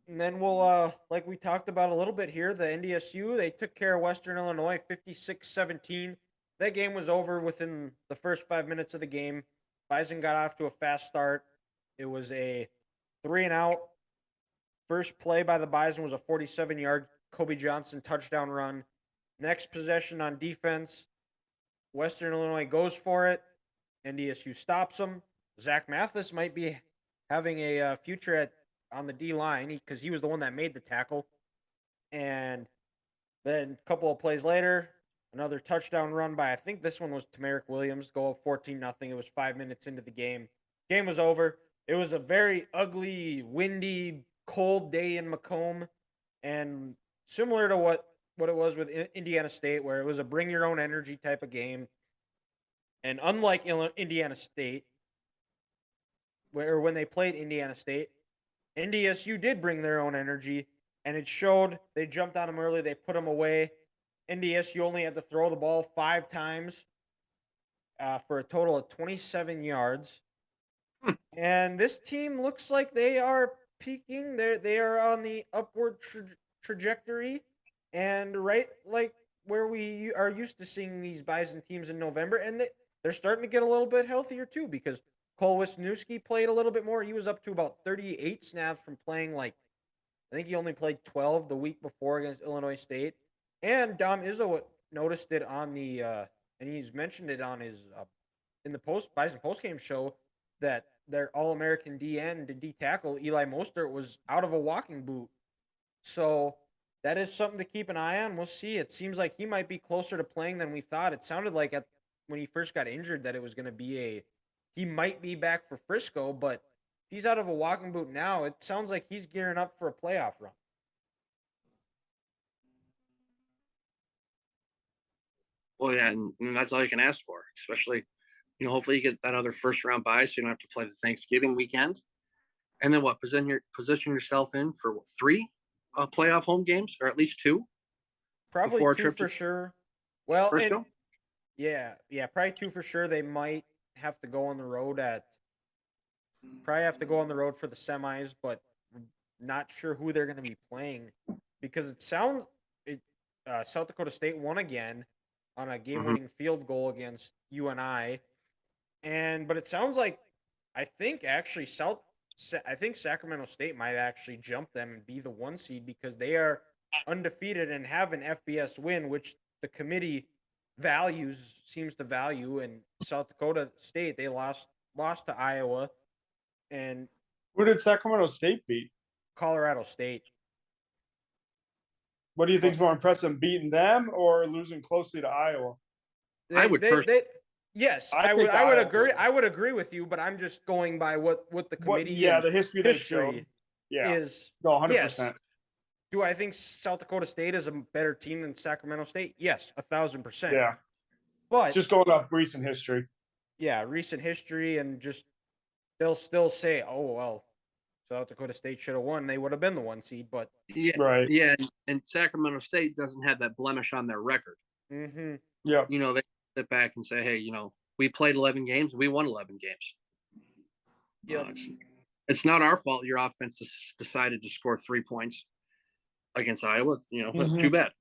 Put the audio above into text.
And then we'll, like we talked about a little bit here, the NDSU, they took care of Western Illinois 56-17. That game was over within the first 5 minutes of the game. Bison got off to a fast start. It was a three and out. First play by the Bison was a 47-yard Kobe Johnson touchdown run. Next possession on defense, Western Illinois goes for it. NDSU stops them. Zach Mathis might be having a future at on the D line because he was the one that made the tackle. And then a couple of plays later, another touchdown run by I think this one was Tamarick Williams. Go up 14-0. It was 5 minutes into the game. Game was over. It was a very ugly, windy, cold day in Macomb, and similar to what it was with Indiana State, where it was a bring your own energy type of game. And unlike Indiana State, where when they played Indiana State, NDSU did bring their own energy, and it showed. They jumped on them early. They put them away. NDSU only had to throw the ball 5 times for a total of 27 yards. And this team looks like they are peaking. They are on the upward trajectory, and right like where we are used to seeing these Bison teams in November, and they're starting to get a little bit healthier too because Cole Wisniewski played a little bit more. He was up to about 38 snaps from playing like I think he only played 12 the week before against Illinois State. And Dom Izzo noticed it on the and he's mentioned it on his in the Bison post game show that their All American D end and D tackle Eli Mostert was out of a walking boot. So that is something to keep an eye on. We'll see. It seems like he might be closer to playing than we thought. It sounded like when he first got injured that it was going to be he might be back for Frisco, but if he's out of a walking boot now, it sounds like he's gearing up for a playoff run. Well, yeah, and that's all you can ask for, especially, hopefully you get that other first round bye so you don't have to play the Thanksgiving weekend. And then what? Position yourself in for what, three playoff home games, or at least two Probably before a two trip for to sure. Well, and Frisco. yeah, probably two for sure. They might have to go on the road at probably have to go on the road for the semis, but not sure who they're going to be playing because South Dakota State won again on a Mm-hmm. game-winning field goal against UNI, but it sounds like I think actually I think Sacramento State might actually jump them and be the 1 seed because they are undefeated and have an FBS win, which the committee seems to value. And South Dakota State they lost to Iowa and Who did Sacramento State beat? Colorado State. What do you think is more impressive, beating them or losing closely to Iowa? Yes, I would think I would Iowa agree. would. I would agree with you, but I'm just going by what the committee the history they've shown. Yeah, is. no, Yes. 100%. Do I think South Dakota State is a better team than Sacramento State? Yes, 1,000%. Yeah, But just going off recent history. yeah, recent history and just they'll still say, "Oh well, South Dakota State should have won. They would have been the 1 seed." But Yeah, Right. yeah, and Sacramento State doesn't have that blemish on their record. mm-hmm. Yeah, They sit back and say, "Hey, we played 11 games, we won 11 games." Yep. It's not our fault. Your offense decided to score 3 points against Iowa. But too bad.